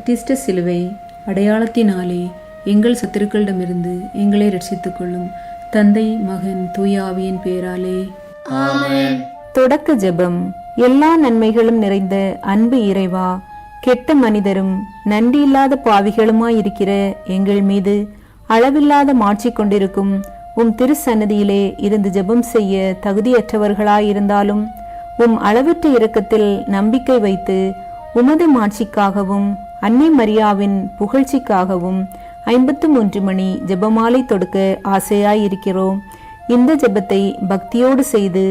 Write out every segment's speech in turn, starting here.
மத்தியஸ்த சிலுவை அடையாளத்தினாலே எங்கள் சத்துருக்களிடமிருந்து எங்களை ரட்சித்துக் கொள்ளும். தந்தை, மகன், தூய ஆவியின் பெயராலே ஆமென். தொடக்க ஜெபம். எல்லா நன்மைகளும் நிறைந்த அன்பு இறைவா, கெட்ட மனிதரும் நன்றியில்லாத பாவிகளுமாயிருக்கிற எங்கள் மீது அளவில்லாத மாட்சி கொண்டிருக்கும் உம் திருச்சன்னதியிலே இருந்து ஜெபம் செய்ய தகுதியற்றவர்களாயிருந்தாலும் உம் அளவற்ற இரக்கத்தில் நம்பிக்கை வைத்து உமது மாட்சிக்காகவும் அன்னை மரியாவின் புகழ்ச்சிக்காகவும் 53 மணி ஜெபமாலை தொடுக்க ஆசையாயிருக்கிறோம். இந்த ஜெபத்தை பக்தியோடு செய்து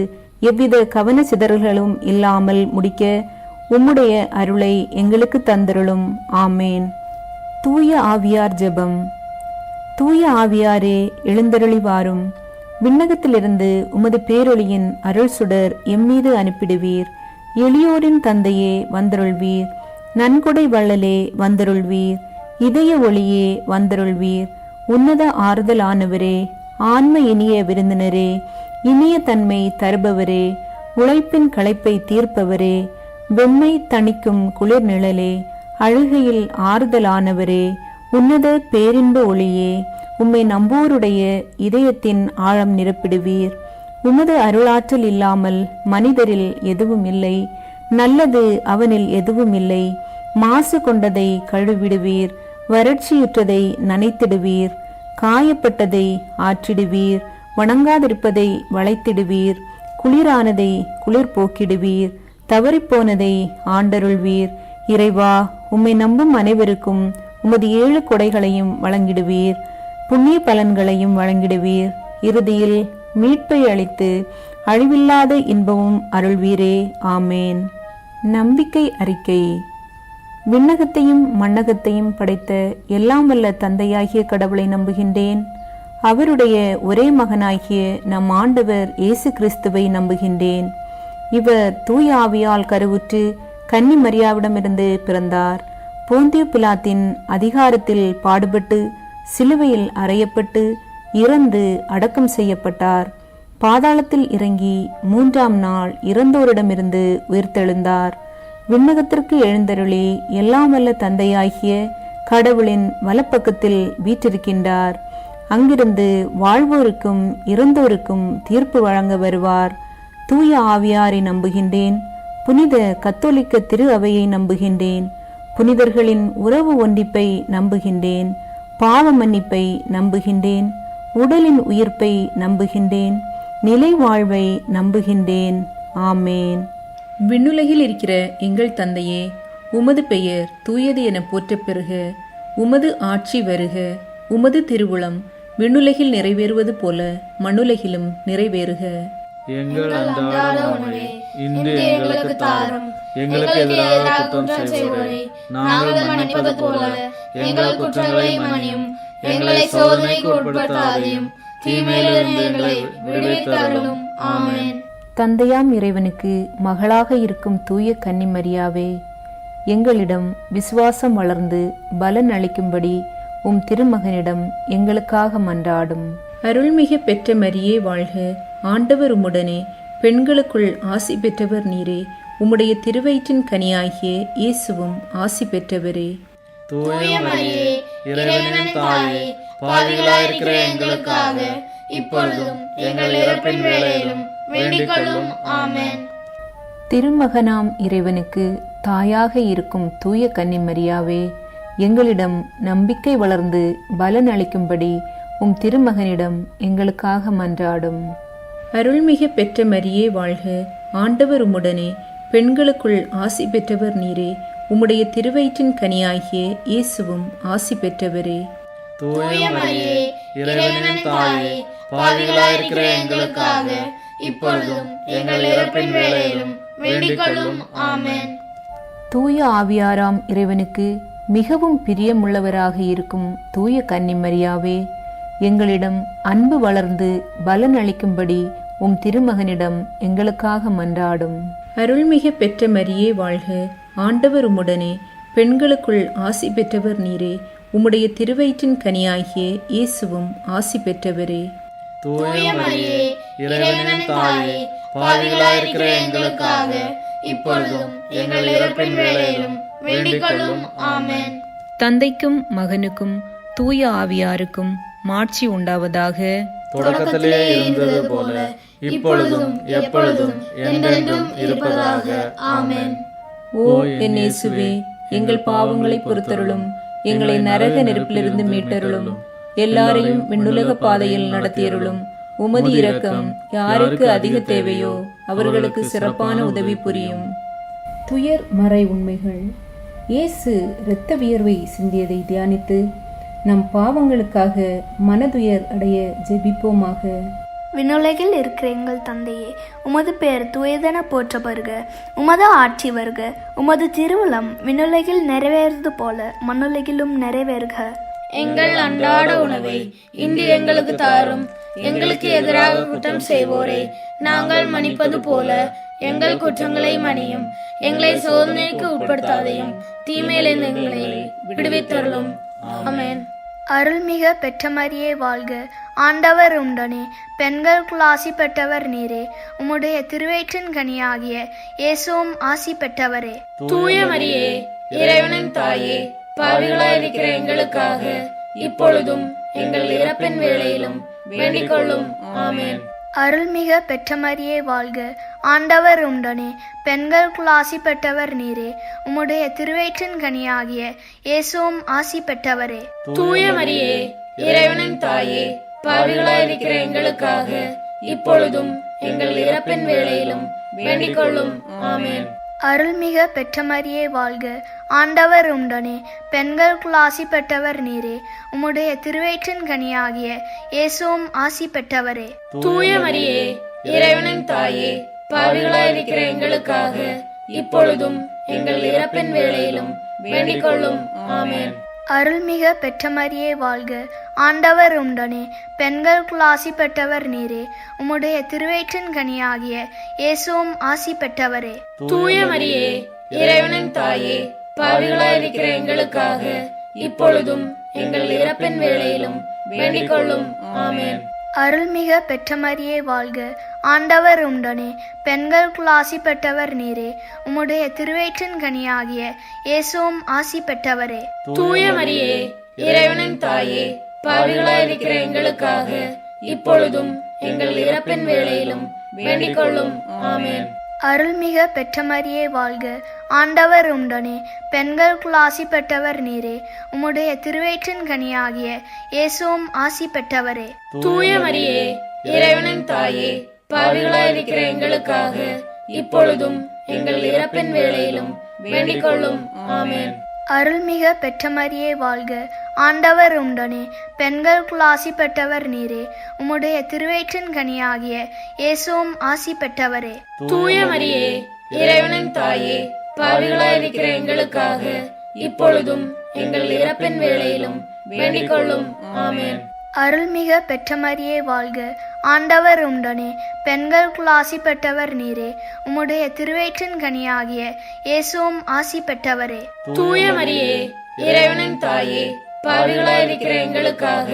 எவ்வித கவன சிதறல்களும் இல்லாமல் முடிக்க உம்முடைய அருளை எங்களுக்கு தந்தருளும். ஆமேன். தூய ஆவியார் ஜெபம். தூய ஆவியாரே, எழுந்தருளி வாரும். விண்ணகத்திலிருந்து உமது பேரொளியின் அருள் சுடர் எம்மீது அனுப்பிடுவீர். எளியோரின் தந்தையே வந்தருள்வீர். நன்கொடை வள்ளலே வந்தருள்வீர். இதய ஒளியே வந்தருள்வீர். உன்னத ஆறுதலானவரே, ஆன்ம இனிய விருந்தினரே, இனிய தன்மை தருபவரே, உழைப்பின் களைப்பை தீர்ப்பவரே, வெம்மை தணிக்கும் குளிர் நிழலே, அழுகையில் ஆறுதலானவரே, உன்னத பேரின்ப ஒளியே, உம்மை நம்போருடைய இதயத்தின் ஆழம் நிரப்பிடுவீர். உமது அருளாற்றல் இல்லாமல் மனிதரில் எதுவும் இல்லை. நல்லது அவனில் எதுவும் இல்லை. மாசு கொண்டதை கழுவிடுவீர். வறட்சியுற்றதை நனைத்திடுவீர். காயப்பட்டதை ஆற்றிடுவீர். வணங்காதிருப்பதை வளைத்திடுவீர். குளிரானதை குளிர் போக்கிடுவீர். தவறிப்போனதை ஆண்டருள்வீர். இறைவா, உம்மை நம்பும் அனைவருக்கும் உமது 7 கொடைகளையும் வழங்கிடுவீர். புண்ணிய பலன்களையும் வழங்கிடுவீர். இறுதியில் மீட்பை அளித்து அழிவில்லாத இன்பமும் அருள்வீரே. ஆமேன். நம்பிக்கை அறிக்கை. விண்ணகத்தையும் மண்ணகத்தையும் படைத்த எல்லாம் வல்ல தந்தையாகிய கடவுளை நம்புகின்றேன். அவருடைய ஒரே மகனாகிய நம் ஆண்டவர் இயேசு கிறிஸ்துவை நம்புகின்றேன். இவர் தூய ஆவியால் கருவுற்று கன்னி மரியாவிடமிருந்து பிறந்தார். போந்திய பிலாத்தின் அதிகாரத்தில் பாடுபட்டு சிலுவையில் அறையப்பட்டு இறந்து அடக்கம் செய்யப்பட்டார். பாதாளத்தில் இறங்கி 3ஆம் நாள் இறந்தோரிடமிருந்து உயிர்த்தெழுந்தார். விண்ணகத்திற்கு எழுந்தருளி எல்லாம் வல்ல தந்தையாகிய கடவுளின் வலப்பக்கத்தில் வீற்றிருக்கின்றார். அங்கிருந்து வாழ்வோருக்கும் இறந்தோருக்கும் தீர்ப்பு வழங்க வருவார். தூய ஆவியாரை நம்புகின்றேன். புனித கத்தோலிக்க திரு அவையை நம்புகின்றேன். புனிதர்களின் உறவு ஒன்றிப்பை நம்புகின்றேன். பாவ மன்னிப்பை நம்புகின்றேன். உடலின் உயிர்ப்பை நம்புகின்றேன். நிலை வாழ்வை நம்புகின்றேன். ஆமேன். விண்ணுலகில் இருக்கிற எங்கள் தந்தையே, உமது பெயர் தூயது என போற்றப் பெறுக. உமது ஆட்சி வருக. உமது திருவுளம் விண்ணுலகில் நிறைவேறுவது போல மண்ணுலகிலும் நிறைவேறுக. எங்கள் அன்றாட உணவை இன்று எங்களுக்கு தாரும். எங்களுக்கு எதிராக குற்றம் செய்வோரை நாங்கள் மன்னிப்பது போல எங்கள் குற்றங்களை மன்னியும். எங்களை சோதனைக்கு உட்படுத்தாதையும் தீமையிலிருந்து எங்களை விடுவித்தருளும். ஆமென். தந்தையாம் இறைவனுக்கு மகளாக இருக்கும் தூய கன்னி மரியாவே, எங்களிடம் விசுவாசம் வளர்ந்து பலன் அளிக்கும்படி உம் திருமகனிடம் எங்களுக்காக மன்றாடும். அருள்மிக பெற்ற மரியே வாழ்க. ஆண்டவர் உம்முடனே, பெண்களுக்குள் ஆசி பெற்றவர் நீரே. உம்முடைய திருவயிற்றின் கனியாகிய இயேசுவும் ஆசி பெற்றவரே. தூய மரியே, இறைவனின் தாயே, பாவிகளாயிருக்கிற எங்களுக்காக இப்பொழுதும் எங்கள் இறப்பின் வேளையிலும் வேண்டிக் கொள்ளும். ஆமென். திருமகனாம் இறைவனுக்கு தாயாக இருக்கும் தூய கன்னி மரியாவே, எங்களிடம் நம்பிக்கை வளர்ந்து பலன் அளிக்கும்படி உம் திருமகனிடம் எங்களுக்காக மன்றாடும். அருள்மிக பெற்ற மரியே வாழ்க. ஆண்டவர் உம்முடனே, பெண்களுக்குள் ஆசி பெற்றவர் நீரே. உம்முடைய திருவயிற்றின் கனியாகிய இயேசுவும் ஆசி பெற்றவரே. தூய மரியே, இறைவனின் தாயே, பாவிகளாயிருக்கிற எங்களுக்காக இப்பொழுதும் எங்கள் இறப்பின் வேளையிலும் வேண்டிக் கொள்ளும். ஆமென். தூய ஆவியாராம் இறைவனுக்கு மிகவும் பிரியமுள்ளவராக இருக்கும் தூய கன்னி மரியாவே, எங்களிடம் அன்பு வளர்ந்து பலன் அளிக்கும்படி உம் திருமகனிடம் எங்களுக்காக மன்றாடும். அருள்மிக பெற்ற மரியே வாழ்க. ஆண்டவர் உம்முடனே, பெண்களுக்குள் ஆசி பெற்றவர் நீரே. உம்முடைய திருவயிற்றின் கனியாகிய இயேசுவும் ஆசி பெற்றவரே. தூய மரியே, இறைவனின் தாயே, பாவிகளாயிருக்கிற எங்களுக்காக இப்பொழுதும் எங்கள் இறப்பின் வேளையிலும் வேண்டிக் கொள்ளும். ஆமென். தந்தைக்கும் மகனுக்கும் தூய ஆவியாருக்கும் மாட்சி உண்டாவதாக. தொடக்கத்திலே இருந்தது போல இப்பொழுதும் எப்பொழுதும் என்றென்றும் இருப்பதாக. ஆமென். ஓ என் இயேசுவே, எங்கள் பாவங்களை பொறுத்தருளும், எங்களை நரக நெருப்பிலிருந்து மீட்டருளும், எல்லாரையும் விண்ணுலக பாதையில் நடத்தியருளும். உமது இரக்கம் யாருக்கு அதிக தேவையோ அவர்களுக்கு சிறப்பான உதவி புரியும். துயர் மறை உண்மைகள். இயேசு இரத்த வியர்வை சிந்தியதை தியானித்து நம் பாவங்களுக்காக மனதுயர் அடைய ஜெபிப்போமாக. விண்ணுலகில் இருக்கிற எங்கள் தந்தையே, உமது பெயர் தூயதென போற்ற வருக. உமது ஆட்சி வருக. உமது திருவுளம் விண்ணுலகில் நிறைவேறுவது போல மண்ணுலகிலும் நிறைவேறுக. எங்கள் அன்றாட உணவை இன்று எங்களுக்கு தாரும். எங்களுக்கு எதிராக குற்றம் செய்வோரை நாங்கள் மன்னிப்பது போல எங்கள் குற்றங்களை மன்னியும். எங்களை சோதனைக்கு உட்படுத்தாதையும் தீமையிலிருந்து எங்களை விடுவித்தருளும். ஆமென். அருள்மிக பெற்ற மரியே வாழ்க. ஆண்டவர் உண்டனே, பெண்களுக்குள் ஆசி பெற்றவர் நீரே. உம்முடைய திருவயிற்றின் கனியாகிய இயேசுவும் ஆசி பெற்றவரே. தூய மரியே, இறைவனின் தாயே, பாவிகளாயிருக்கிற எங்களுக்காக இப்பொழுதும் எங்கள் இறப்பின் வேளையிலும் வேண்டிக் கொள்ளும். ஆமென். அருள்மிக பெற்ற மரியே வாழ்க. ஆண்டவர் உண்டனே, பெண்களுக்குள் ஆசி பெற்றவர் நீரே. உம்முடைய திருவயிற்றின் கனியாகிய இயேசுவும் ஆசி பெற்றவரே. தூய மரியே, இறைவனின் தாயே, பாவிகளாயிருக்கிற எங்களுக்காக இப்பொழுதும் எங்கள் இறப்பின் வேளையிலும் வேண்டிக் கொள்ளும். ஆமென். அருள்மிக பெற்ற மரியே வாழ்க. ஆண்டவர் உண்டனே, பெண்களுக்குள் ஆசி பெற்றவர் நீரே. உம்முடைய திருவயிற்றின் கனியாகிய இயேசுவும் ஆசி பெற்றவரே. தூய மரியே, இறைவனின் தாயே, பாவிகளாயிருக்கிற எங்களுக்காக இப்பொழுதும் எங்கள் இறப்பின் வேளையிலும் வேண்டிக் கொள்ளும். ஆமென். அருள்மிக பெற்ற மரியே வாழ்க. ஆண்டவர் உண்டனே, பெண்களுக்குள் ஆசி பெற்றவர் நீரே. உம்முடைய திருவயிற்றின் கனியாகிய இயேசுவும் ஆசி பெற்றவரே. தூய மரியே, இறைவனின் தாயே, பாவிகளாயிருக்கிற எங்களுக்காக இப்பொழுதும் எங்கள் இறப்பின் வேளையிலும் வேண்டிக் கொள்ளும். ஆமென். அருள்மிக பெற்ற மரியே வாழ்க. ஆண்டவர் உண்டனே, பெண்களுக்குள் ஆசி பெற்றவர் நீரே. உம்முடைய திருவயிற்றின் கனியாகிய இயேசுவும் ஆசி பெற்றவரே. தூய மரியே, இறைவனின் தாயே, பாவிகளாயிருக்கிற எங்களுக்காக இப்பொழுதும் எங்கள் இறப்பின் வேளையிலும் வேண்டிக் கொள்ளும். ஆமென். அருள்மிக பெற்ற மரியே வாழ்க. ஆண்டவர் உண்டனே, பெண்களுக்குள் ஆசி பெற்றவர் நீரே. உம்முடைய திருவயிற்றின் கனியாகிய இயேசுவும் ஆசி பெற்றவரே. தூய மரியே, இறைவனின் தாயே, பாவிகளாயிருக்கிற எங்களுக்காக இப்பொழுதும் எங்கள் இறப்பின் வேளையிலும் வேண்டிக் கொள்ளும். ஆமென். அருள்மிக பெற்ற மரியே வாழ்க. ஆண்டவர் உண்டனே, பெண்களுக்குள் ஆசி பெற்றவர் நீரே. உம்முடைய திருவயிற்றின் கனியாகிய இயேசுவும் ஆசி பெற்றவரே. தூய மரியே, இறைவனின் தாயே, பாவிகளாயிருக்கிற எங்களுக்காக இப்பொழுதும் எங்கள் இறப்பின் வேளையிலும் வேண்டிக் கொள்ளும். ஆமென். அருள்மிக பெற்ற மரியே வாழ்க. ஆண்டவர் உண்டனே, பெண்களுக்குள் ஆசி பெற்றவர் நீரே. உம்முடைய திருவயிற்றின் கனியாகிய இயேசுவும் ஆசி பெற்றவரே. தூய மரியே, இறைவனின் தாயே, பாவிகளாயிருக்கிற எங்களுக்காக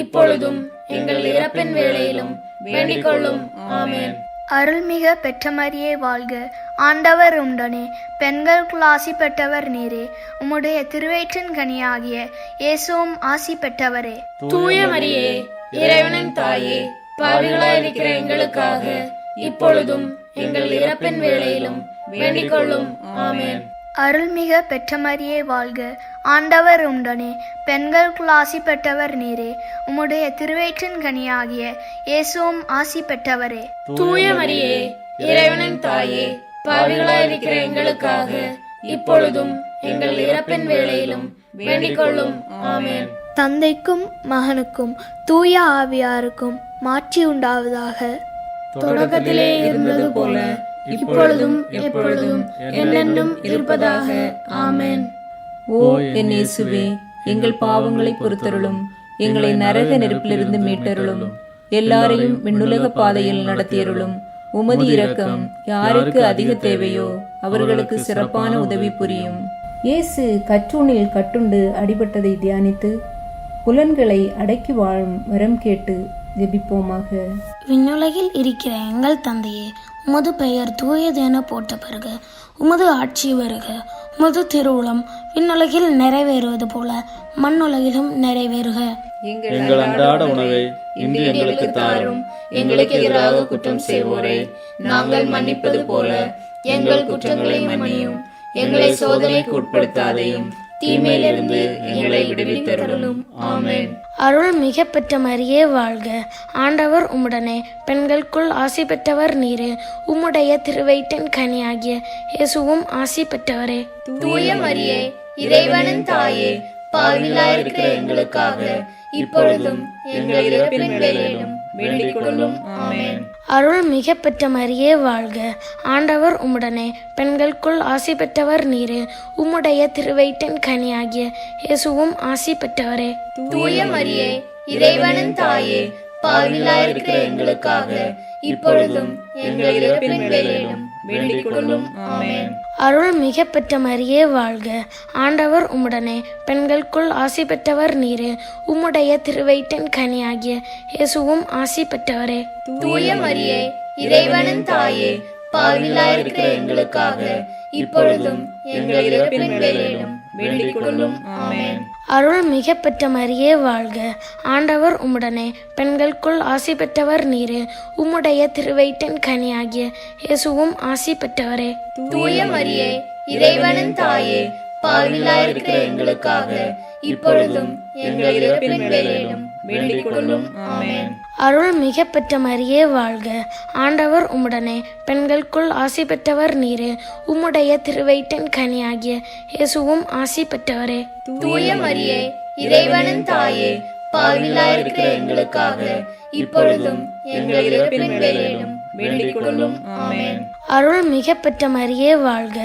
இப்பொழுதும் எங்கள் இறப்பின் வேளையிலும் வேண்டிக் கொள்ளும். ஆமென். அருள்மிக பெற்ற மரியே வாழ்க. ஆண்டவர் உண்டனே, பெண்களுக்குள் ஆசி பெற்றவர் நீரே. உம்முடைய திருவயிற்றின் கனியாகிய இயேசுவும் ஆசி பெற்றவரே. தூய மரியே, இறைவனின் தாயே, பாவிகளாயிருக்கிற எங்களுக்காக இப்பொழுதும் எங்கள் இறப்பின் வேளையிலும் வேண்டிக் கொள்ளும். ஆமென். அருள்மிக பெற்ற மரியே வாழ்க. ஆண்டவர் உண்டனே, பெண்களுக்குள் ஆசி பெற்றவர் நீரே. உம்முடைய திருவயிற்றின் கனியாகிய இயேசுவும் ஆசி பெற்றவரே. தூய மரியே, இறைவனின் தாயே, பாவிகளாயிருக்கிற எங்களுக்காக இப்பொழுதும் எங்கள் இறப்பின் வேளையிலும் வேண்டிக் கொள்ளும். ஆமென். தந்தைக்கும் மகனுக்கும் தூய ஆவியாருக்கும் மாட்சி உண்டாவதாக. தொடக்கத்திலே இருந்தது போல இப்பொழுதும் எப்பொழுதும் என்றென்றும் இருப்பதாக. ஆமென். ஓ என் இயேசுவே, எங்கள் பாவங்களை பொறுத்தருளும், எங்களை நரக நெருப்பிலிருந்து மீட்டருளும், எல்லாரையும் விண்ணுலக பாதையில் நடத்தியருளும். உமது இரக்கம் யாருக்கு அதிக தேவையோ அவர்களுக்கு சிறப்பான உதவி புரியும். இயேசு கற்றூணில் கட்டுண்டு அடிபட்டதை தியானித்து புலன்களை அடக்கி வாழும் வரம் கேட்டு ஜெபிப்போமாக. விண்ணுலகில் இருக்கிற எங்கள் தந்தையே, உமது பெயர் தூயதென போற்ற பெறுக. உமது ஆட்சி வருக. உமது திருவுளம் விண்ணுலகில் நிறைவேறுவது போல மண்ணுலகிலும் நிறைவேறுக. எங்கள் அன்றாட உணவை இன்று எங்களுக்கு தாரும். எங்களுக்கு எதிராக குற்றம் செய்வோரை நாங்கள் மன்னிப்பது போல எங்கள் குற்றங்களை மன்னியும். எங்களை சோதனைக்கு உட்படுத்தாதையும் தீமையிலிருந்து எங்களை விடுவித்தருளும். ஆமென். அருள் மிக பெற்ற மரியே வாழ்க. ஆண்டவர் உம்முடனே, பெண்களுக்குள் ஆசி பெற்றவர் நீரே. உம்முடைய திருவயிற்றின் கனியாகிய இயேசுவும் ஆசி பெற்றவரே. தூய மரியே, இறைவனின் தாயே, பாவிகளாயிருக்கிற எங்களுக்காக இப்பொழுதும் எங்கள் இறப்பின் வேளையிலும் வேண்டிக் கொள்ளும். ஆமென். அருள் மிக பெற்ற மரியே வாழ்க. ஆண்டவர் உம்முடனே, பெண்களுக்குள் ஆசி பெற்றவர் நீரே. உம்முடைய திருவயிற்றின் கனியாகிய இயேசுவும் ஆசி பெற்றவரே. தூய மரியே, இறைவனின் தாயே, பாவிகளாயிருக்கிற எங்களுக்காக இப்பொழுதும் எங்கள் இறப்பின் வேளையிலும் வேண்டிக் கொள்ளும். ஆமென். அருள் மிக பெற்ற மரியே வாழ்க. ஆண்டவர் உம்முடனே, பெண்களுக்குள் ஆசி பெற்றவர் நீரே. உம்முடைய திருவயிற்றின் கனியாகிய இயேசுவும் ஆசி பெற்றவரே. தூய மரியே, இறைவனின் தாயே, பாவிகளாயிருக்கிற எங்களுக்காக இப்பொழுதும் எங்கள் இறப்பின் வேளையிலும் வேண்டிக் கொள்ளும். ஆமென். அருள் மிக பெற்ற மரியே வாழ்க. ஆண்டவர் உம்முடனே, பெண்களுக்குள் ஆசி பெற்றவர் நீரே. உம்முடைய திருவயிற்றின் கனியாகிய இயேசுவும் ஆசி பெற்றவரே. தூய மரியே, இறைவனின் தாயே, பாவிகளாயிருக்கிற எங்களுக்காக இப்பொழுதும் எங்கள் இறப்பின் வேளையிலும் வேண்டிக் கொள்ளும். ஆமென். அருள் மிக பெற்ற மரியே வாழ்க. ஆண்டவர் உம்முடனே, பெண்களுக்குள் ஆசி பெற்றவர் நீரே. உம்முடைய திருவயிற்றின் கனியாகிய இயேசுவும் ஆசி பெற்றவரே. தூய மரியே, இறைவனின் தாயே, பாவிகளாயிருக்கிற எங்களுக்காக இப்பொழுதும் எங்கள் இறப்பின் வேளையிலும் வேண்டிக் கொள்ளும். ஆமென். அருள் மிக பெற்ற மரியே வாழ்க.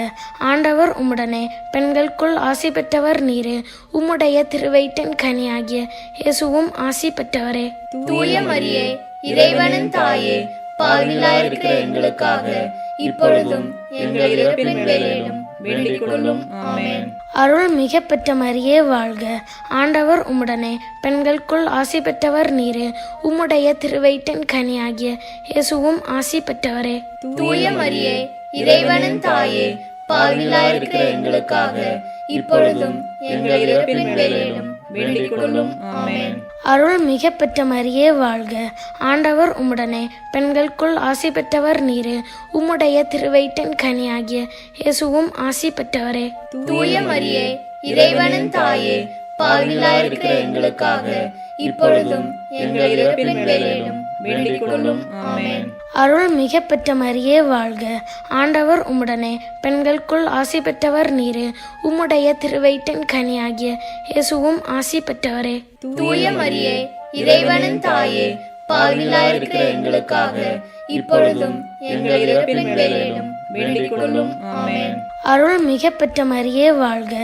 ஆண்டவர் உம்முடனே, பெண்களுக்குள் ஆசி பெற்றவர் நீரே. உம்முடைய திருவயிற்றின் கனியாகிய இயேசுவும் ஆசி பெற்றவரே. தூய மரியே, இறைவனின் தாயே, பாவிகளாயிருக்கிற எங்களுக்காக இப்பொழுதும் எங்கள் இறப்பின் வேளையிலும் வேண்டிக் கொள்ளும். ஆமென். அருள் மிக பெற்ற மரியே வாழ்க. ஆண்டவர் உம்முடனே, பெண்களுக்குள் ஆசி பெற்றவர் நீரே. உம்முடைய திருவயிற்றின் கனியாகிய இயேசுவும் ஆசி பெற்றவரே. தூய மரியே, இறைவனின் தாயே, பாவிகளாயிருக்கிற எங்களுக்காக இப்பொழுதும் எங்கள் இறப்பின் வேளையிலும் வேண்டிக் கொள்ளும். ஆமென். அருள் மிக பெற்ற மரியே வாழ்க. ஆண்டவர் உம்முடனே, பெண்களுக்குள் ஆசி பெற்றவர் நீரே. உம்முடைய திருவயிற்றின் கனியாகிய இயேசுவும் ஆசி பெற்றவரே. தூய மரியே, இறைவனின் தாயே, பாவிகளாயிருக்கிற எங்களுக்காக இப்பொழுதும் எங்கள் இறப்பின் வேளையிலும் வேண்டிக் கொள்ளும். ஆமென். அருள் மிக பெற்ற மரியே வாழ்க. ஆண்டவர் உம்முடனே, பெண்களுக்குள் ஆசி பெற்றவர் நீரே. உம்முடைய திருவயிற்றின் கனியாகிய இயேசுவும் ஆசி பெற்றவரே. தூய மரியே, இறைவனின் தாயே, பாவிகளாயிருக்கிற எங்களுக்காக இப்பொழுதும் எங்கள் இறப்பின் வேளையிலும் வேண்டிக் கொள்ளும். ஆமென். அருள் மிக பெற்ற மரியே வாழ்க.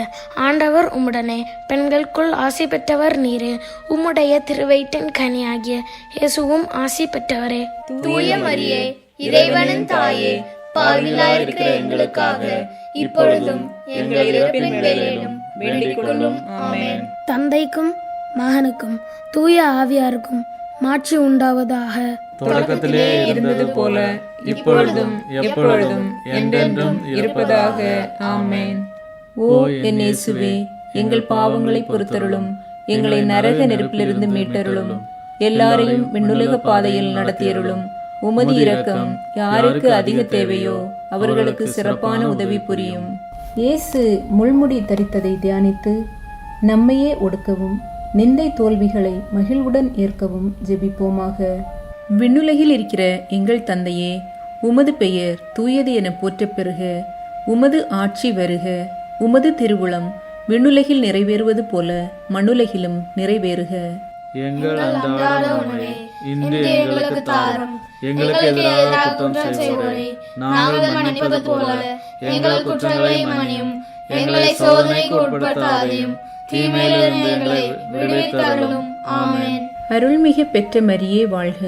ஆண்டவர் உம்முடனே, பெண்களுக்குள் ஆசி பெற்றவர் நீரே. உம்முடைய திருவயிற்றின் கனியாகிய இயேசுவும் ஆசி பெற்றவரே. தூய மரியே, இறைவனின் தாயே, பாவிகளாயிருக்கிற எங்களுக்காக இப்பொழுதும் எங்கள் இறப்பின் வேளையிலும் வேண்டிக் கொள்ளும். ஆமென். தந்தைக்கும் மகனுக்கும் தூய ஆவியாருக்கும் மாட்சி உண்டாவதாக. தொடக்கத்திலே இருந்தது போல இப்பொழுதும் எப்பொழுதும் என்றென்றும் இருப்பதாக. ஆமென். ஓ என் இயேசுவே, எங்கள் பாவங்களை பொறுத்தருளும். எங்களை நரக நெருப்பிலிருந்து மீட்டருளும். எல்லாரையும் விண்ணுலக பாதையில் நடத்தியருளும். உமது இரக்கம் யாருக்கு அதிக தேவையோ அவர்களுக்கு சிறப்பான உதவி புரியும். இயேசு முள்முடி தரித்ததை தியானித்து நம்மையே ஒடுக்கவும் நிந்தை தோல்விகளை மகிழ்வுடன் ஏற்கவும் ஜெபிப்போமாக. விண்ணுலகில் இருக்கிற எங்கள் தந்தையே, உமது பெயர் தூயது என போற்றப் பெறுக. உமது ஆட்சி வருக. உமது திருவுளம் விண்ணுலகில் நிறைவேறுவது போல மண்ணுலகிலும் நிறைவேறுக. எங்கள் அன்றாட உணவை இன்று எங்களுக்கு தாரும். எங்களுக்கு எதிராக குற்றம் செய்வோரை நாங்கள் மன்னிப்பது போல எங்கள் குற்றங்களை மன்னியும். எங்களை சோதனைக்கு உட்படுத்தாதையும் தீமையிலிருந்து எங்களை விடுவித்தருளும். ஆமென். அருள்மிக பெற்ற மரியே வாழ்க.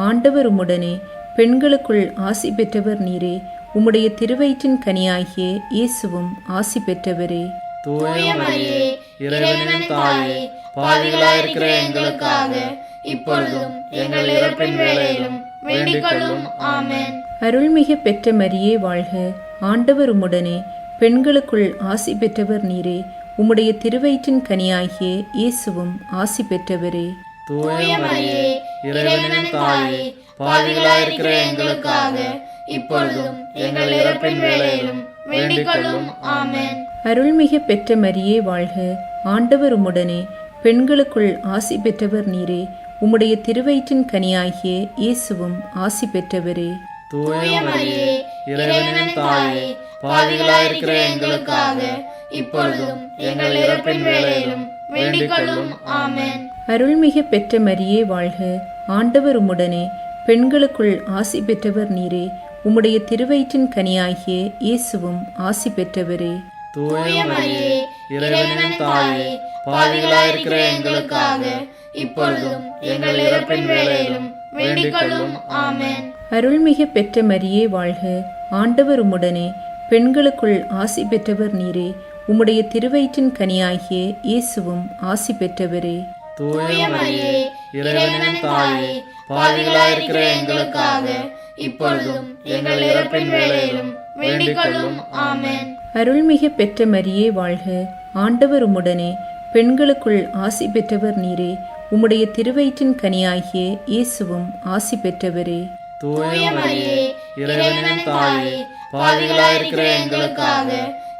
ஆண்டவர் உம்முடனே, பெண்களுக்குள் ஆசி பெற்றவர் நீரே. உம்முடைய திருவயிற்றின் கனியாகிய இயேசுவும் ஆசி பெற்றவரே. தூய மரியே, இறைவனின் தாயே, பாவிகளாயிருக்கிற எங்களுக்காக இப்பொழுதும் எங்கள் இறப்பின் வேளையிலும் வேண்டிக் கொள்ளும். ஆமென். அருள்மிக பெற்ற மரியே வாழ்க. ஆண்டவர் உம்முடனே, பெண்களுக்குள் ஆசி பெற்றவர் நீரே. உம்முடைய திருவயிற்றின் கனியாகிய இயேசுவும் ஆசி பெற்றவரே. தூய மரியே, இறைவனின் தாயே, பாவிகளாயிருக்கிற எங்களுக்காக இப்பொழுதும் எங்கள் இறப்பின் வேளையிலும் வேண்டிக் கொள்ளும். ஆமென். அருள்மிகு பெற்ற மரியே வாழ்க. ஆண்டவர் உம்முடனே, பெண்களுக்குள் ஆசி பெற்றவர் நீரே. உம்முடைய திருவயிற்றின் கனியாகிய இயேசுவும் ஆசி பெற்றவரே. தூய மரியே, இறைவனின் தாயே, பாவிகளாயிருக்கிற எங்களுக்காக இப்பொழுதும் எங்கள் இறப்பின் வேளையிலும் வேண்டிக் கொள்ளும். ஆமென். அருள்மிகு பெற்ற மரியே வாழ்க. ஆண்டவர் உம்முடனே, பெண்களுக்குள் ஆசி பெற்றவர் நீரே. உம்முடைய திருவயிற்றின் கனியாகிய இயேசுவும் ஆசி பெற்றவரே. தூய மரியே, இறைவனின் தாயே, பாவிகளாயிருக்கிற எங்களுக்காக இப்பொழுதும் எங்கள் இறப்பின் வேளையிலும் வேண்டிக் கொள்ளும். ஆமென். அருள்மிகு பெற்ற மரியே வாழ்க. ஆண்டவர் உம்முடனே, பெண்களுக்குள் ஆசி பெற்றவர் நீரே. உம்முடைய திருவயிற்றின் கனியாகிய இயேசுவும் ஆசி பெற்றவரே. தூய மரியே, இறைவனின் தாயே, பாவிகளாயிருக்கிற எங்களுக்காக இப்பொழுதும் எங்கள் இறப்பின் வேளையிலும் வேண்டிக் கொள்ளும். ஆமென். அருள்மிகு பெற்ற மரியே வாழ்க. ஆண்டவர் உம்முடனே, பெண்களுக்குள் ஆசி பெற்றவர் நீரே. உம்முடைய திருவயிற்றின் கனியாகிய இயேசுவும் ஆசி பெற்றவரே. தூய மரியே, இறைவனின் தாயே, பாவிகளாயிருக்கிற எங்களுக்காக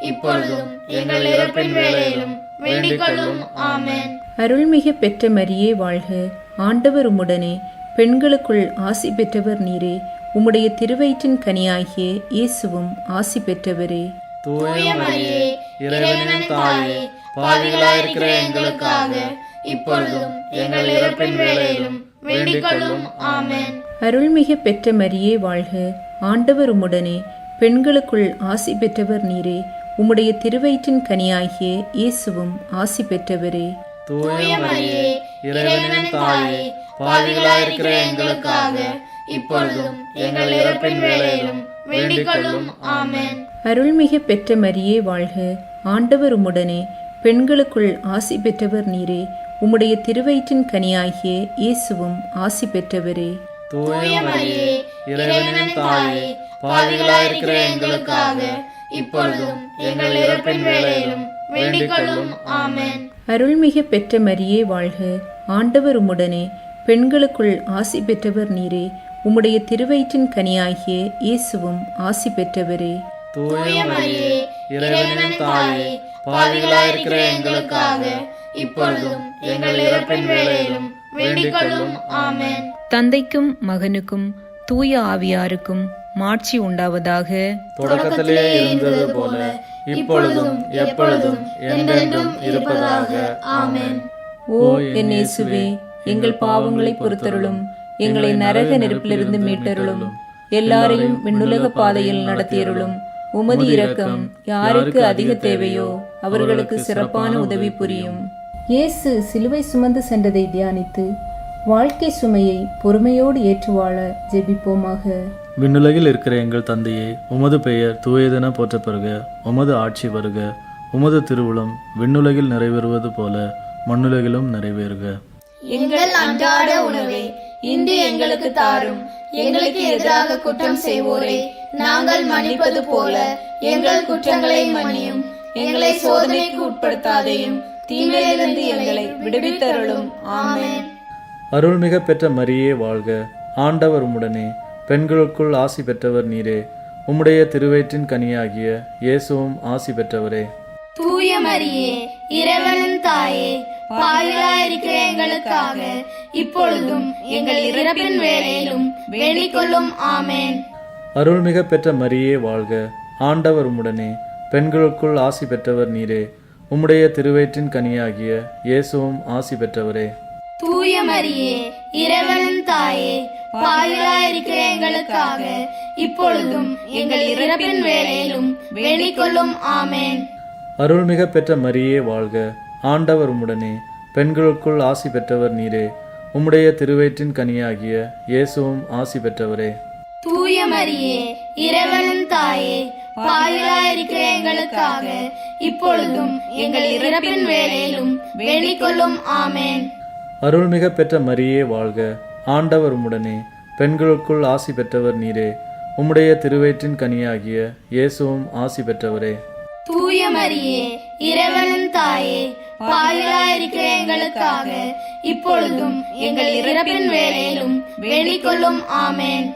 இப்பொழுதும் எங்கள் இறப்பின் வேளையிலும் வேண்டிக் கொள்ளும். ஆமென். அருள்மிகு பெற்ற மரியே வாழ்க. ஆண்டவர் உம்முடனே, பெண்களுக்குள் ஆசி பெற்றவர் நீரே. உம்முடைய திருவயிற்றின் கனியாகிய இயேசுவும் ஆசி பெற்றவரே. தூய மரியே, இறைவனின் தாயே, பாவிகளாயிருக்கிற எங்களுக்காக இப்பொழுதும் எங்கள் இறப்பின் வேளையிலும் வேண்டிக் கொள்ளும். ஆமென். அருள்மிகு பெற்ற மரியே வாழ்க. ஆண்டவர் உம்முடனே, பெண்களுக்குள் ஆசி பெற்றவர் நீரே. உம்முடைய திருவயிற்றின் கனியாகிய இயேசுவும் ஆசி பெற்றவரே. தூய மரியே, இறைவனின் தாயே, பாவிகளாயிருக்கிற எங்களுக்காக இப்பொழுதும் எங்கள் இறப்பின் வேளையிலும் வேண்டிக் கொள்ளும். ஆமென். அருள்மிகு பெற்ற மரியே வாழ்க. ஆண்டவர் உம்முடனே, பெண்களுக்குள் ஆசி பெற்றவர் நீரே. உம்முடைய திருவயிற்றின் கனியாகிய இயேசுவும் ஆசி பெற்றவரே. தூய மரியே, இறைவனின் தாயே, பாவிகளாயிருக்கிற எங்களுக்காக இப்பொழுதும் எங்கள் இறப்பின் வேளையிலும் வேண்டிக் கொள்ளும். ஆமென். அருள்மிகு பெற்ற மரியே வாழ்க. ஆண்டவர் உம்முடனே, பெண்களுக்குள் ஆசி பெற்றவர் நீரே. உம்முடைய திருவயிற்றின் கனியாகிய இயேசுவும் ஆசி பெற்றவரே. தூய மரியே, இறைவனின் தாயே, பாவிகளாயிருக்கிற எங்களுக்காக இப்பொழுதும் எங்கள் இறப்பின் வேளையிலும் வேண்டிக் கொள்ளும். ஆமென். தந்தைக்கும் மகனுக்கும் தூய ஆவியாருக்கும் மாட்சி உண்டாவதாக. தொடக்கத்திலே இருந்தது போல இப்பொழுதும் எப்பொழுதும் என்றென்றும் இருப்பதாக. ஆமென். ஓ என் இயேசுவே, எங்கள் பாவங்களை பொறுத்தருளும். எங்களை நரக நெருப்பிலிருந்து மீட்டருளும். எல்லாரையும் விண்ணுலக பாதையில் நடத்தியருளும். உமது இரக்கம் யாருக்கு அதிக தேவையோ அவர்களுக்கு சிறப்பான உதவி புரியும். இயேசு சிலுவை சுமந்து சென்றதை தியானித்து வாழ்க்கை சுமையை பொறுமையோடு ஏற்றுவாழ ஜெபிப்போமாக. விண்ணுலகில் இருக்கிற எங்கள் தந்தையே, உமது பெயர் தூயதென போற்ற பெறுக. உமது ஆட்சி வருக. உமது திருவுளம் விண்ணுலகில் நிறைவேறுவது போல மண்ணுலகிலும் நிறைவேறுக. எங்கள் அன்றாட உணவை இன்று எங்களுக்கு தாரும். எங்களுக்கு எதிராக குற்றம் செய்வோரை நாங்கள் மன்னிப்பது போல எங்கள் குற்றங்களை மன்னியும். எங்களை சோதனைக்கு உட்படுத்தாதையும் தீமையிலிருந்து எங்களை விடுவித்தருளும். ஆமென். அருள்மிக பெற்ற மரியே வாழ்க. ஆண்டவர் உம்முடனே, பெண்களுக்குள் ஆசி பெற்றவர் நீரே. உம்முடைய திருவயிற்றின் கனியாகிய இயேசுவும் ஆசி பெற்றவரே. தூய மரியே, இறைவனின் தாயே, பாவிகளாயிருக்கிற எங்களுக்காக இப்பொழுதும் எங்கள் இறப்பின் வேளையிலும் வேண்டிக் கொள்ளும். ஆமென். அருள்மிக பெற்ற மரியே வாழ்க. ஆண்டவர் உம்முடனே, பெண்களுக்குள் ஆசி பெற்றவர் நீரே. உம்முடைய திருவயிற்றின் கனியாகிய இயேசுவும் ஆசி பெற்றவரே. தூய மரியே, இறைவனின் தாயே, பாவிகளாயிருக்கிற எங்களுக்காக இப்பொழுதும் எங்கள் இறப்பின் வேளையிலும் வேண்டிக் கொள்ளும். ஆமென். அருள்மிக பெற்ற மரியே வாழ்க. ஆண்டவர் உம்முடனே, பெண்களுக்குள் ஆசி பெற்றவர் நீரே. உம்முடைய திருவயிற்றின் கனியாகிய இயேசுவும் ஆசி பெற்றவரே. தூய மரியே, இறைவனின் தாயே, பாவிகளாயிருக்கிற எங்களுக்காக இப்பொழுதும் எங்கள் இறப்பின் வேளையிலும் வேண்டிக் கொள்ளும். ஆமென். அருள்மிக பெற்ற மரியே வாழ்க. ஆண்டவர் உம்முடனே, பெண்களுக்குள் ஆசி பெற்றவர் நீரே. உம்முடைய திருவயிற்றின் கனியாகிய இயேசுவும் ஆசி பெற்றவரே. தூய மரியே, இறைவனின் தாயே, பாவிகளாயிருக்கிற எங்களுக்காக இப்பொழுதும் எங்கள் இறப்பின் வேளையிலும் வேண்டிக் கொள்ளும். ஆமேன்.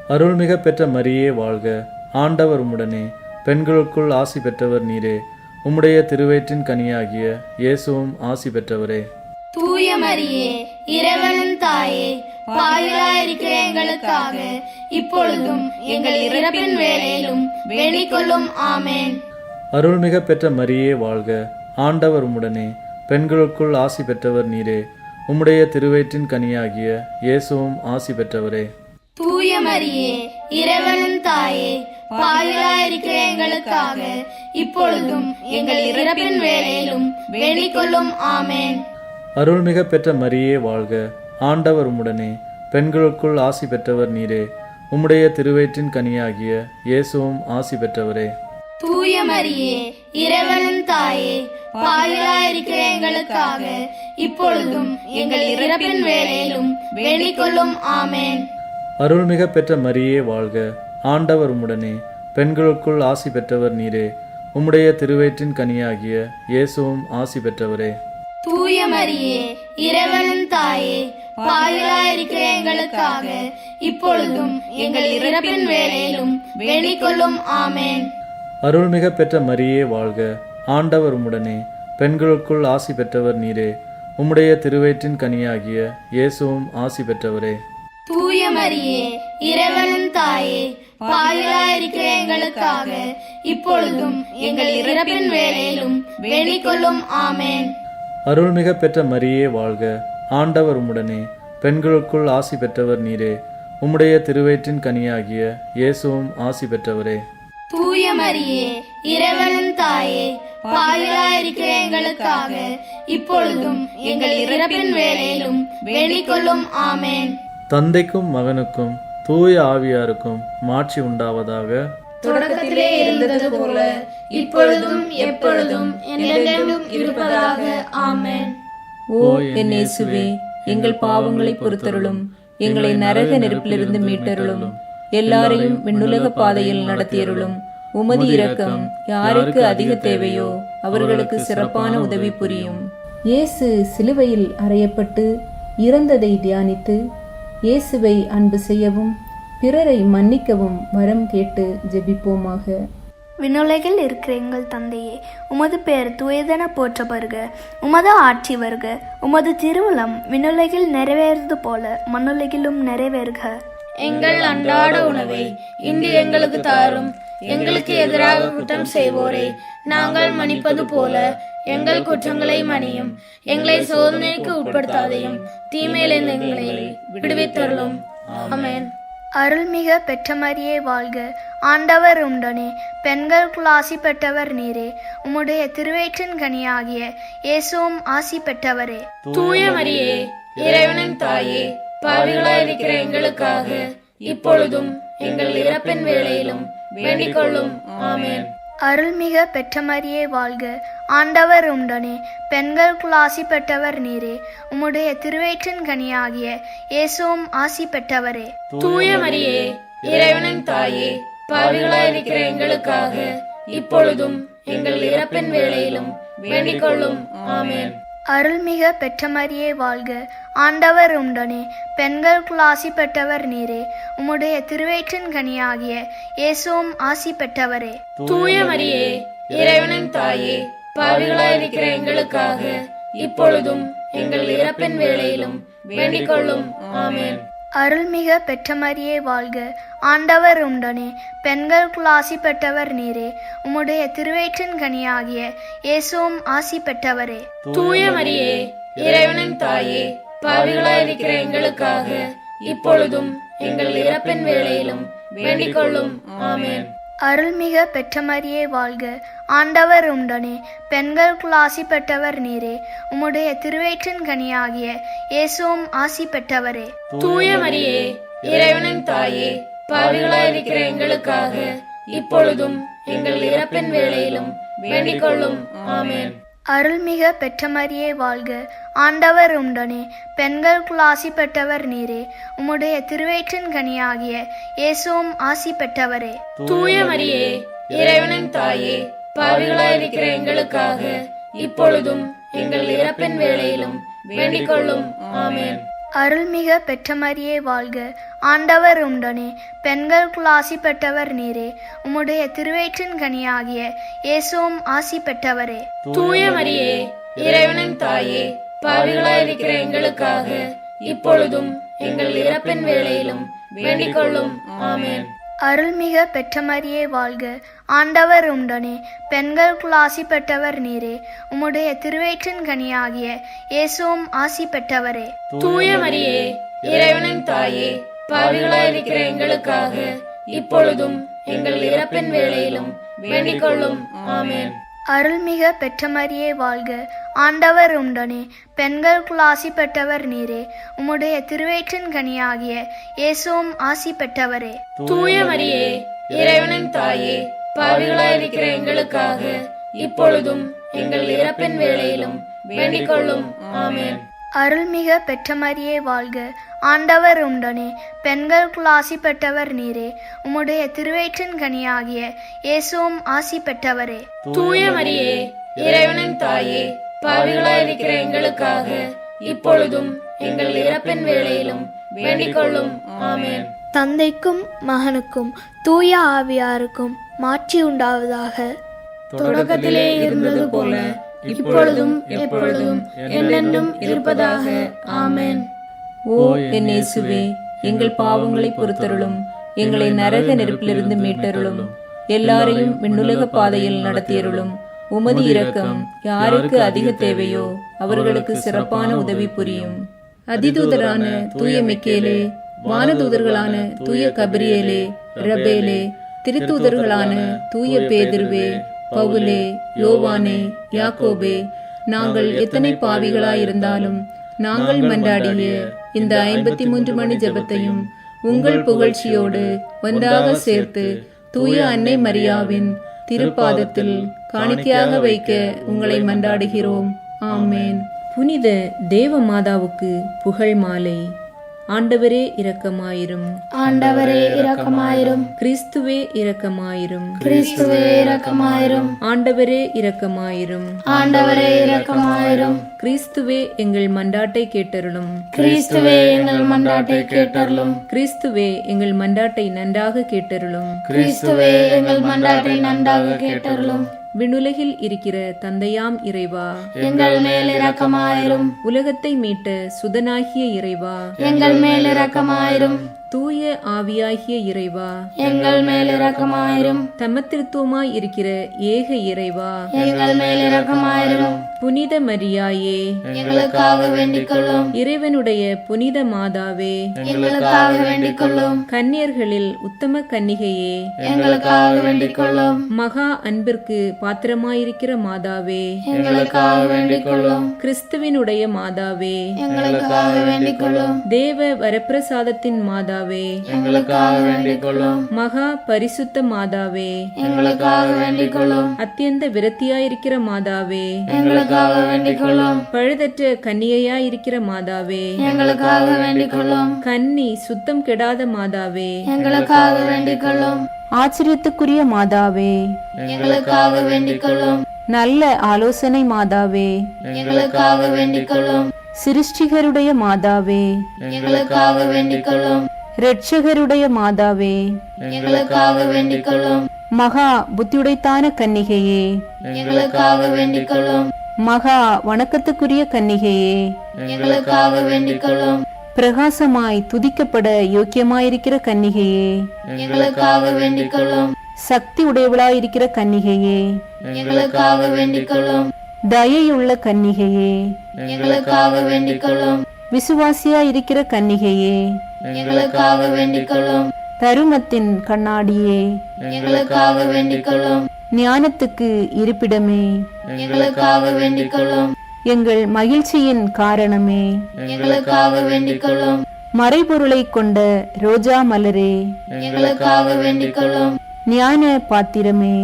அருள்மிக பெற்ற மரியே வாழ்க. ஆண்டவர் உம்முடனே, பெண்களுக்குள் ஆசி பெற்றவர் நீரே. உம்முடைய திருவயிற்றின் கனியாகிய இயேசுவும் ஆசி பெற்றவரே. தூய மரியே, இறைவனின் தாயே, பாவிகளாயிருக்கிற எங்களுக்காக இப்பொழுதும் எங்கள் இறப்பின் வேளையிலும் வேண்டிக் கொள்ளும். ஆமேன். அருள்மிக பெற்ற மரியே வாழ்க. ஆண்டவர் உம்முடனே, பெண்களுக்குள் ஆசி பெற்றவர் நீரே. உம்முடைய திருவயிற்றின் கனியாகிய இயேசுவும் ஆசி பெற்றவரே. தூய மரியே, இறைவனின் தாயே, பாவிகளாயிருக்கிற எங்களுக்காக இப்பொழுதும் எங்கள் இறப்பின் வேளையிலும் வேண்டிக் கொள்ளும். ஆமேன். அருள்மிக பெற்ற மரியே வாழ்க. ஆண்டவர் உம்முடனே, பெண்களுக்குள் ஆசி பெற்றவர் நீரே. உம்முடைய திருவயிற்றின் கனியாகிய இயேசுவும் ஆசி பெற்றவரே. தூய மரியே, இறைவனின் தாயே, பாவிகளாயிருக்கிற எங்களுக்காக இப்பொழுதும் எங்கள் இறப்பின் வேளையிலும் வேண்டிக் கொள்ளும். ஆமேன். அருள்மிக பெற்ற மரியே வாழ்க. ஆண்டவர் உம்முடனே, பெண்களுக்குள் ஆசி பெற்றவர் நீரே. உம்முடைய திருவயிற்றின் கனியாகிய இயேசுவும் ஆசி பெற்றவரே. தூய மரியே, இறைவனின் தாயே, பாவிகளாயிருக்கிற எங்களுக்காக இப்பொழுதும் எங்கள் இறப்பின் வேளையிலும் வேண்டிக் கொள்ளும். ஆமேன். அருள்மிக பெற்ற மரியே வாழ்க. ஆண்டவர் உம்முடனே, பெண்களுக்குள் ஆசி பெற்றவர் நீரே. உம்முடைய திருவயிற்றின் கனியாகிய இயேசுவும் ஆசி பெற்றவரே. தூய மரியே, இறைவனின் தாயே, பாவிகளாயிருக்கிற எங்களுக்காக இப்பொழுதும் எங்கள் இறப்பின் வேளையிலும் வேண்டிக் கொள்ளும். ஆமேன். அருள்மிக பெற்ற மரியே வாழ்க. ஆண்டவர் உம்முடனே, பெண்களுக்குள் ஆசி பெற்றவர் நீரே. உம்முடைய திருவயிற்றின் கனியாகிய இயேசுவும் ஆசி பெற்றவரே. தூய மரியே, இறைவனின் தாயே, பாவிகளாயிருக்கிற எங்களுக்காக இப்பொழுதும் எங்கள் இறப்பின் வேளையிலும் வேண்டிக் கொள்ளும். ஆமேன். தந்தைக்கும் மகனுக்கும் தூய ஆவியாருக்கும் மாட்சி உண்டாவதாக. தொடக்கத்திலே இருந்தது போல இப்பொழுதும் எப்பொழுதும் என்றென்றும் இருப்பதாக. ஆமென். ஓ என் இயேசுவே, எங்கள் பாவங்களை பொறுத்தருளும், எங்களை நரக நெருப்பிலிருந்து மீட்டருளும், எல்லாரையும் விண்ணுலக பாதையில் நடத்தியருளும். உமது இரக்கம் யாருக்கு அதிக தேவையோ அவர்களுக்கு சிறப்பான உதவி புரியும். இயேசு சிலுவையில் அறையப்பட்டு இறந்ததை தியானித்து இயேசுவை அன்பு செய்யவும் பிறரை மன்னிக்கவும் வரம் கேட்டு ஜெபிப்போமாக. விண்ணுலகில் இருக்கிற எங்கள் தந்தையே, உமது பெயர் தூயதென போற்ற வருக. உமது ஆட்சி வருக. உமது திருவுளம் விண்ணுலகில் நிறைவேறுவது போல மண்ணுலகிலும் நிறைவேறுக. எங்கள் அன்றாட உணவை இன்று எங்களுக்கு தாரும். எங்களுக்கு எதிராக குற்றம் செய்வோரை நாங்கள் மன்னிப்பது போல எங்கள் குற்றங்களை மன்னியும். எங்களை சோதனைக்கு உட்படுத்தாதையும் தீமையிலிருந்து எங்களை விடுவித்தருளும். ஆமென். அருள்மிக பெற்ற மரியே வாழ்க. ஆண்டவர் உம்முடனே, பெண்களுக்குள் ஆசி பெற்றவர் நீரே. உம்முடைய திருவயிற்றின் கனியாகிய இயேசுவும் ஆசி பெற்றவரே. தூய மரியே, இறைவனின் தாயே, பாவிகளாயிருக்கிற எங்களுக்காக இப்பொழுதும் எங்கள் இறப்பின் வேளையிலும் வேண்டிக் கொள்ளும். ஆமென். அருள்மிக பெற்ற மரியே வாழ்க. ஆண்டவர் உம்முடனே, பெண்களுக்குள் ஆசி பெற்றவர் நீரே. உம்முடைய திருவயிற்றின் கனியாகிய இயேசுவும் ஆசி பெற்றவரே. தூய மரியே, இறைவனின் தாயே, பாவிகளாயிருக்கிற எங்களுக்காக இப்பொழுதும் எங்கள் இறப்பின் வேளையிலும் வேண்டிக் கொள்ளும். ஆமென். அருள்மிக பெற்ற மரியே வாழ்க. ஆண்டவர் உம்முடனே, பெண்களுக்குள் ஆசி பெற்றவர் நீரே. உம்முடைய திருவயிற்றின் கனியாகிய இயேசுவும் ஆசி பெற்றவரே. தூய மரியே, இறைவனின் தாயே, பாவிகளாயிருக்கிற எங்களுக்காக இப்பொழுதும் எங்கள் இறப்பின் வேளையிலும் வேண்டிக் கொள்ளும். ஆமென். அருள்மிக பெற்ற மரியே வாழ்க. ஆண்டவர் உம்முடனே, பெண்களுக்குள் ஆசி பெற்றவர் நீரே. உம்முடைய திருவயிற்றின் கனியாகிய இயேசுவும் ஆசி பெற்றவரே. தூய மரியே, இறைவனின் தாயே, பாவிகளாயிருக்கிற எங்களுக்காக இப்பொழுதும் எங்கள் இறப்பின் வேளையிலும் வேண்டிக் கொள்ளும். ஆமென். அருள்மிக பெற்ற மரியே வாழ்க. ஆண்டவர் உம்முடனே, பெண்களுக்குள் ஆசி பெற்றவர் நீரே. உம்முடைய திருவயிற்றின் கனியாகிய இயேசுவும் ஆசி பெற்றவரே. தூய மரியே, இறைவனின் தாயே, பாவிகளாயிருக்கிற எங்களுக்காக இப்பொழுதும் எங்கள் இறப்பின் வேளையிலும் வேண்டிக் கொள்ளும். ஆமென். அருள்மிக பெற்ற மரியே வாழ்க. ஆண்டவர் உம்முடனே, பெண்களுக்குள் ஆசி பெற்றவர் நீரே. உம்முடைய திருவயிற்றின் கனியாகிய இயேசுவும் ஆசி பெற்றவரே. தூய மரியே, இறைவனின் தாயே, பாவிகளாயிருக்கிற எங்களுக்காக இப்பொழுதும் எங்கள் இறப்பின் வேளையிலும் வேண்டிக் கொள்ளும். ஆமென். அருள்மிக பெற்ற மரியே வாழ்க, ஆண்டவர் உம்முடனே, பெண்களுக்குள் ஆசி பெற்றவர் நீரே. உம்முடைய திருவயிற்றின் கனியாகிய இயேசுவும் ஆசி பெற்றவரே. தூய மரியே, இறைவனின் தாயே, பாவிகளாயிருக்கிற எங்களுக்காக இப்பொழுதும் எங்கள் இறப்பின் வேளையிலும் வேண்டிக் கொள்ளும். ஆமென். அருள்மிக பெற்ற மரியே வாழ்க, ஆண்டவர் உம்முடனே, பெண்களுக்குள் ஆசி பெற்றவர் நீரே. உம்முடைய திருவயிற்றின் கனியாகிய இயேசுவும் ஆசி பெற்றவரே. தூய மரியே, இறைவனின் தாயே, பாவிகளாயிருக்கிற எங்களுக்காக இப்பொழுதும் எங்கள் இறப்பின் வேளையிலும் வேண்டிக் கொள்ளும். ஆமென். அருள்மிக பெற்ற மரியே வாழ்க, ஆண்டவர் உம்முடனே, பெண்களுக்குள் ஆசி பெற்றவர் நீரே. உம்முடைய திருவயிற்றின் கனியாகிய இயேசுவும் ஆசி பெற்றவரே. தூய மரியே, இறைவனின் தாயே, பாவிகளாயிருக்கிற எங்களுக்காக இப்பொழுதும் எங்கள் இறப்பின் வேளையிலும் வேண்டிக் கொள்ளும். ஆமென். அருள்மிக பெற்ற மரியே வாழ்க, ஆண்டவர் உம்முடனே, பெண்களுக்குள் ஆசி பெற்றவர் நீரே. உம்முடைய திருவயிற்றின் கனியாகிய இயேசுவும் ஆசி பெற்றவரே. தூய மரியே, இறைவனின் தாயே, பாவிகளாயிருக்கிற எங்களுக்காக இப்பொழுதும் எங்கள் இறப்பின் வேளையிலும் வேண்டிக் கொள்ளும். ஆமென். தந்தைக்கும் மகனுக்கும் தூய ஆவியாருக்கும் மாட்சி உண்டாவதாக. தொடக்கத்திலே இருந்தது போல இப்பொழுதும் எப்பொழுதும் என்றென்றும் இருப்பதாக. ஆமென். ஓ என் இயேசுவே, எங்கள் பாவங்களை பொறுத்தருளும், எங்களை நரக நெருப்பிலிருந்து மீட்டருளும், எல்லாரையும் விண்ணுலக பாதையில் நடத்தியருளும். உமது இரக்கம் யாருக்கு அதிக தேவையோ அவர்களுக்கு சிறப்பான உதவி புரியும். அதிதூதரான தூய மிக்கேலே, வானதூதர்களான தூய கபிரியேலே, ரபேலே, திருத்தூதர்களான தூய பேதுருவே, பவுலே, யோவானே, யாக்கோபே, நாங்கள் எத்தனை பாவிகளாயிருந்தாலும் நாங்கள் மன்றாடிய இந்த 53 மணி ஜெபத்தையும் உங்கள் புகழ்ச்சியோடு ஒன்றாக சேர்த்து தூய அன்னை மரியாவின் திருப்பாதத்தில் காணிக்கையாக வைக்க உங்களை மன்றாடுகிறோம். ஆமேன். புனித தேவ மாதாவுக்கு புகழ் மாலை. ஆண்டவரே இரக்கமாயிரும், ஆண்டவரே இரக்கமாயிரும், கிறிஸ்துவே இரக்கமாயிரும், கிறிஸ்துவே இரக்கமாயிரும், ஆண்டவரே இரக்கமாயிரும், ஆண்டவரே இரக்கமாயிரும், கிறிஸ்துவே எங்கள் மன்றாட்டை கேட்டருளும், கிறிஸ்துவே எங்கள் மன்றாட்டை கேட்டருளும், கிறிஸ்துவே எங்கள் மன்றாட்டை நன்றாக கேட்டருளும், கிறிஸ்துவே எங்கள் மன்றாட்டை நன்றாக கேட்டருளும். விண்ணுலகில் இருக்கிற தந்தையாம் இறைவா, எங்கள் மேல் இரக்கமாயிரும், உலகத்தை மீட்ட சுதனாகிய இறைவா, எங்கள் மேல் இரக்கமாயிரும், தூய ஆவியாகிய இறைவா, எங்கள் மேல் இரக்கமாயிரும், தமத்திருத்துவமாய் இருக்கிற ஏக இறைவா, எங்கள் மேல் இரக்கமாயிரும், புனித மரியாயே, எங்களுக்காக வேண்டிக் கொள்ளும், இறைவனுடைய புனித மாதாவே, எங்களுக்காக வேண்டிக் கொள்ளும், கன்னியர்களில் உத்தம கன்னிகையே, எங்களுக்காக வேண்டிக் கொள்ளும், மகா அன்பிற்கு பாத்திரமாயிருக்கிற மாதாவே, எங்களுக்காக வேண்டிக் கொள்ளும், கிறிஸ்துவினுடைய மாதாவே, எங்களுக்காக வேண்டிக் கொள்ளும், தேவ வரப்பிரசாதத்தின் மாதாவே, எங்களுக்காக வேண்டிக் கொள்ளும், மகா பரிசுத்த மாதாவே, எங்களுக்காக வேண்டிக் கொள்ளும், அத்தியந்த விரத்தியாயிருக்கிற மாதாவே, எங்களுக்காக வேண்டிக் கொள்ளும், பழுதற்ற கன்னிகையாயிருக்கிற மாதாவே, எங்களுக்காக வேண்டிக் கொள்ளும், கன்னி சுத்தம் கெடாத மாதாவே, எங்களுக்காக வேண்டிக் கொள்ளும், ஆச்சரியத்துக்குரிய மாதாவே, எங்களுக்காக வேண்டிக் கொள்ளும், நல்ல ஆலோசனை மாதாவே, எங்களுக்காக வேண்டிக் கொள்ளும், சிருஷ்டிகருடைய மாதாவே, எங்களுக்காக வேண்டிக் கொள்ளும், இரட்சகருடைய மாதாவே, எங்களுக்காக வேண்டிக் கொள்ளும், மகா புத்தியுடைத்தான கன்னிகையே, எங்களுக்காக வேண்டிக் கொள்ளும், மகா வணக்கத்துக்குரிய கன்னிகையே, எங்களுக்காக வேண்டிக் கொள்ளும், பிரகாசமாய் துதிக்கப்பட யோக்கியமாயிருக்கிற கன்னிகையே, எங்களுக்காக வேண்டிக் கொள்ளும், சக்தி உடையவளாயிருக்கிற கன்னிகையே, எங்களுக்காக வேண்டிக் கொள்ளும், தயையுள்ள கன்னிகையே, எங்களுக்காக வேண்டிக் கொள்ளும், விசுவாசியாயிருக்கிற கன்னிகையே, எங்களுக்காக வேண்டிக் கொள்ளும், தருமத்தின் கண்ணாடியே, எங்களுக்காக வேண்டிக் கொள்ளும், ஞானத்துக்கு இருப்பிடமே, எங்களுக்காக வேண்டிக் கொள்ளும், எங்கள் மகிழ்ச்சியின் காரணமே, எங்களுக்காக வேண்டிக் கொள்ளும், மறைபொருளை கொண்ட ரோஜா மலரே, எங்களுக்காக வேண்டிக் கொள்ளும், ஞான பாத்திரமே,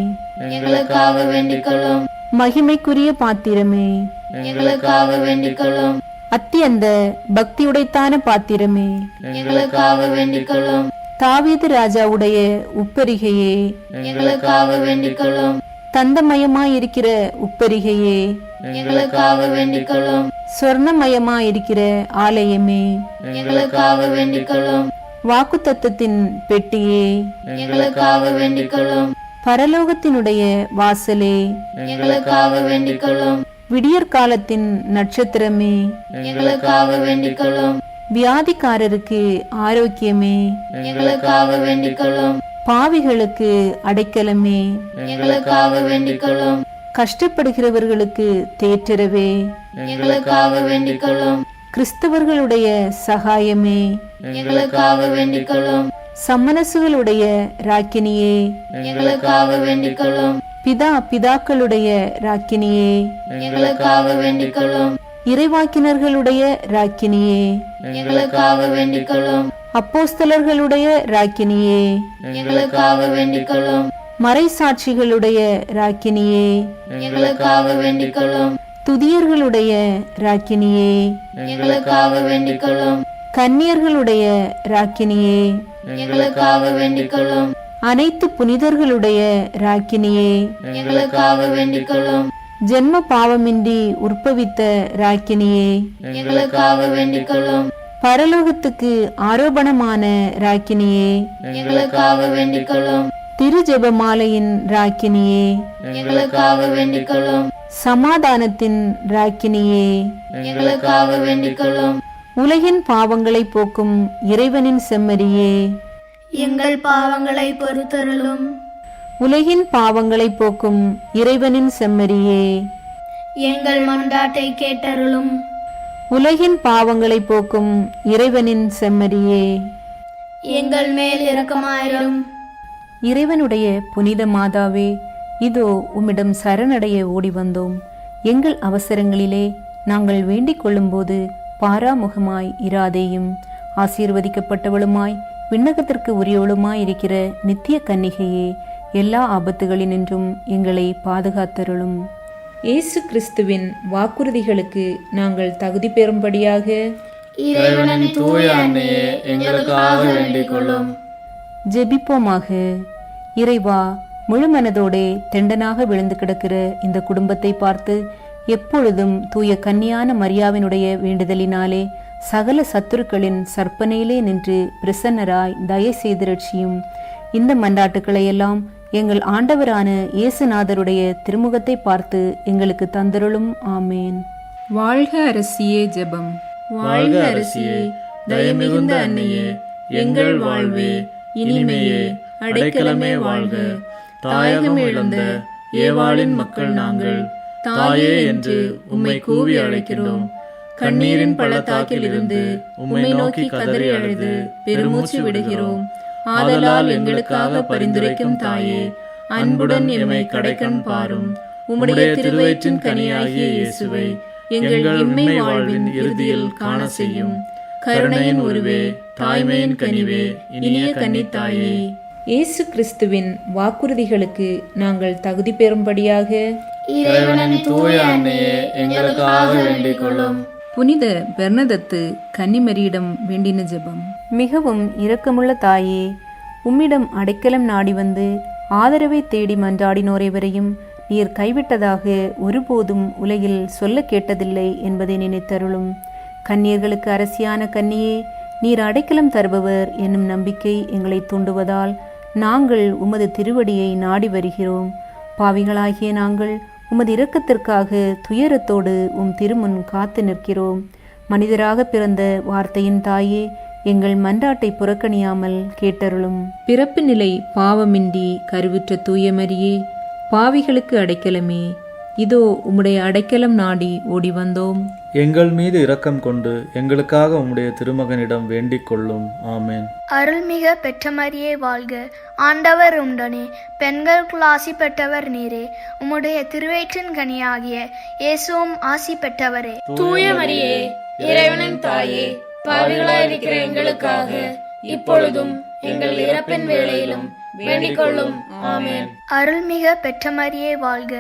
எங்களுக்காக வேண்டிக் கொள்ளும், மகிமைக்குரிய பாத்திரமே, எங்களுக்காக வேண்டிக் கொள்ளும், அத்தியந்த பக்தியுடைத்தான பாத்திரமே, எங்களுக்காக வேண்டிக் கொள்ளும், தாவீது ராஜாவுடைய உப்பரிகையே, எங்களுக்காக வேண்டிக் கொள்ளும், தந்தமயமாயிருக்கிற உப்பரிகையே, எங்களுக்காக வேண்டிக் கொள்ளும். சொர்ணமயமாயிருக்கிற ஆலயமே, எங்களுக்காக வேண்டிக் கொள்ளும். வாக்குத்தத்தத்தின் பெட்டியே, எங்களுக்காக வேண்டிக் கொள்ளும். பரலோகத்தினுடைய வாசலே, எங்களுக்காக வேண்டிக் கொள்ளும். விடியற்காலத்தின் நட்சத்திரமே, எங்களுக்காக வேண்டிக் கொள்ளும். வியாதிக்காரருக்கு ஆரோக்கியமே, எங்களுக்காக வேண்டிக் கொள்ளும். பாவிகளுக்கு அடைக்கலமே, எங்களுக்காக வேண்டிக் கொள்ளும். கஷ்டப்படுகிறவர்களுக்கு தேற்றரவே, எங்களுக்காக வேண்டிக் கொள்ளும். கிறிஸ்தவர்களுடைய சகாயமே, எங்களுக்காக வேண்டிக் கொள்ளும். சம்மனசுகளுடைய ராக்கினியே, எங்களுக்காக வேண்டிக் கொள்ளும். பிதாக்களுடைய ராக்கினியே, எங்களுக்காக வேண்டிக் கொள்ளும். இறைவாக்கினர்களுடைய ராக்கினியே, எங்களுக்காக வேண்டிக் கொள்ளும். அப்போஸ்தலர்களுடைய ராக்கினியே, எங்களுக்காக வேண்டிக் கொள்ளும். மறைசாட்சிகளுடைய ராக்கினியே, எங்களுக்காக வேண்டிக் கொள்ளும். துதியர்களுடைய ராக்கினியே, எங்களுக்காக வேண்டிக் கொள்ளும். கன்னியர்களுடைய ராக்கினியே, எங்களுக்காக வேண்டிக் கொள்ளும். அனைத்து புனிதர்களுடைய ராக்கினியே, எங்களுக்காக வேண்டிக் கொள்ளும். ஜென்ம பாவமின்றி உற்பவித்த ராக்கினியே, எங்களுக்காக வேண்டிக் கொள்ளும். பரலோகத்துக்கு ஆரோபணமான ராக்கினியே, எங்களுக்காக வேண்டிக் கொள்ளும். திரு ஜெபமாலையின் ராக்கினியே, எங்களுக்காக வேண்டிக் கொள்ளும். சமாதானத்தின் ராக்கினியே, எங்களுக்காக வேண்டிக் கொள்ளும். உலகின் பாவங்களை போக்கும் இறைவனின் செம்மறியே, எங்கள் பாவங்களை பொறுத்தருளும். உலகின் பாவங்களை போக்கும் இறைவனின் செம்மறியே, எங்கள் மன்றாட்டை கேட்டருளும். உலகின் பாவங்களை போக்கும் இறைவனின் செம்மறியே, எங்கள் மேல் இரக்கமாயிரும். இறைவனுடைய புனித மாதாவே, இதோ உம்மிடம் சரணடைய ஓடி வந்தோம். எங்கள் அவசரங்களிலே நாங்கள் வேண்டிக் கொள்ளும்போது பாராமுகமாய் இராதேயும். ஆசீர்வதிக்கப்பட்டவளுமாய் விண்ணகத்திற்கு உரியவளுமாய் இருக்கிற நித்திய கன்னிகையே, எல்லா ஆபத்துகளினின்றும் எங்களை பாதுகாத்தருளும். இயேசு கிறிஸ்துவின் வாக்குறுதிகளுக்கு நாங்கள் தகுதி பெறும்படியாக இறைவனின் தூய அன்னையே, எங்களுக்காக வேண்டிக் கொள்ளும். ஜெபிப்போமாக. இறைவா, முழுமனதோடே தெண்டனாக விழுந்து கிடக்கிற இந்த குடும்பத்தை பார்த்து எப்பொழுதும் தூய கன்னியான மரியாவினுடைய வேண்டுதலினாலே சகல சத்துருக்களின் சற்பனையிலே நின்று பிரசன்னராய் தயை செய்து ரட்சியும். இந்த மன்றாட்டுக்களை எல்லாம் எங்கள் ஆண்டவரான இயேசுநாதருடைய திருமுகத்தை பார்த்து எங்களுக்கு தந்தருளும். ஆமேன். வாழ்க அரசியே ஜெபம். வாழ்க அரசியே, தயமிகுந்த அன்னையே, எங்கள் வாழ்வே, இனிமையே, அடைக்கலமே வாழ்க. தாயகம் இழந்த ஏவாளின் மக்கள் நாங்கள், தாயே என்று உம்மை கூவி அழைக்கிறோம். கண்ணீரின் பள்ளத்தாக்கிலிருந்து உம்மை நோக்கி கதறி அழுது பெருமூச்சு விடுகிறோம். ஆதலால் எங்களுக்காக பரிந்துரைக்கும் தாயே, அன்புடன் எம்மை கடைக்கண் பாரும். உம்முடைய திருவயிற்றின் கனியாகிய இயேசுவை எங்கள் இம்மை வாழ்வின் இறுதியில் காண செய்யும். கருணையின் உருவே, தாய்மையின் கனிவே, இனிய கன்னித்தாயே, இயேசு கிறிஸ்துவின் வாக்குறுதிகளுக்கு நாங்கள் தகுதி பெறும்படியாக இறைவனின் தூய அன்னையே, எங்களுக்காக வேண்டிக் கொள்ளும். புனித பெர்னதத்து கன்னிமரியிடம் வேண்டின ஜெபம். மிகவும் இரக்கமுள்ள தாயே, உம்மிடம் அடைக்கலம் நாடி வந்து ஆதரவை தேடி மன்றாடினோரைவரையும் நீர் கைவிட்டதாக ஒருபோதும் உலகில் சொல்ல கேட்டதில்லை என்பதை நினைத்தருளும். கன்னியர்களுக்கு அரசியான கன்னியே, நீர் அடைக்கலம் தருபவர் என்னும் நம்பிக்கை எங்களை தூண்டுவதால் நாங்கள் உமது திருவடியை நாடி வருகிறோம். பாவிகளாகிய நாங்கள் உமது இரக்கத்திற்காக துயரத்தோடு உம் திருமுன் காத்து நிற்கிறோம். மனிதராக பிறந்த வார்த்தையின் தாயே, எங்கள் மன்றாட்டை புறக்கணியாமல் கேட்டருளும். பிறப்பு நிலை பாவமின்றி கருவுற்ற தூயமரியே, பாவிகளுக்கு அடைக்கலமே, இதோ உம்முடைய அடைக்கலம் நாடி ஓடி வந்தோம். எங்கள் மீது இரக்கம் கொண்டு எங்களுக்காக உம்முடைய திருமகனிடம் வேண்டிக் கொள்ளும். ஆமேன். அருள்மிக பெற்ற மரியே வாழ்க. ஆண்டவர் உண்டனே, பெண்களுக்குள் ஆசி பெற்றவர் நீரே. உம்முடைய திருவயிற்றின் கனியாகிய இயேசுவும் ஆசி பெற்றவரே. தூய மரியே, இறைவனின் தாயே, பாவிகளாயிருக்கிற எங்களுக்காக இப்பொழுதும் எங்கள் இறப்பின் வேளையிலும் வேண்டிக் கொள்ளும். ஆமென். அருள்மிக பெற்ற மரியே வாழ்க.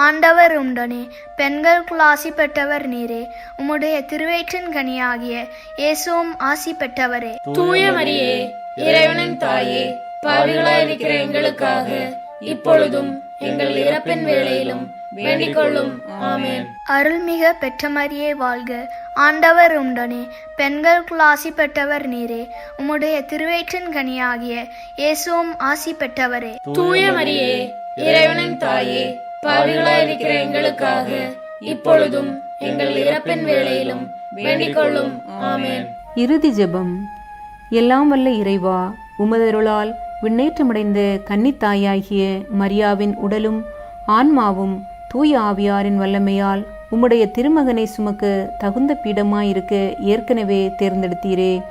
ஆண்டவர் உண்டனே, பெண்களுக்குள் ஆசி பெற்றவர் நீரே. உம்முடைய திருவயிற்றின் கனியாகிய இயேசுவும் ஆசி பெற்றவரே. தூய மரியே, இறைவனின் தாயே, பாவிகளாயிருக்கிற எங்களுக்காக இப்பொழுதும் எங்கள் இறப்பின் வேளையிலும் வேண்டிக் கொள்ளும். ஆமென். அருள்மிக பெற்ற மரியே வாழ்க, ஆண்டவர் உம்முடனே, பெண்களுக்குள் ஆசி பெற்றவர் நீரே. உம்முடைய திருவயிற்றின் கனியாகிய இயேசுவும் ஆசி பெற்றவரே. தூய மரியே, இறைவனின் தாயே, பாவிகளாயிருக்கிற எங்களுக்காக இப்பொழுதும் எங்கள் இறப்பின் வேளையிலும் வேண்டிக் கொள்ளும். ஆமென். இறுதி ஜெபம். எல்லாம் வல்ல இறைவா, உமதருளால் விண்ணேற்றமடைந்த கன்னித்தாயாகிய மரியாவின் உடலும் ஆன்மாவும் தூய ஆவியாரின் வல்லமையால் உம்முடைய திருமகனை சுமக்க தகுந்த பீடமாயிருக்க ஏற்கனவே தேர்ந்தெடுத்தீரே.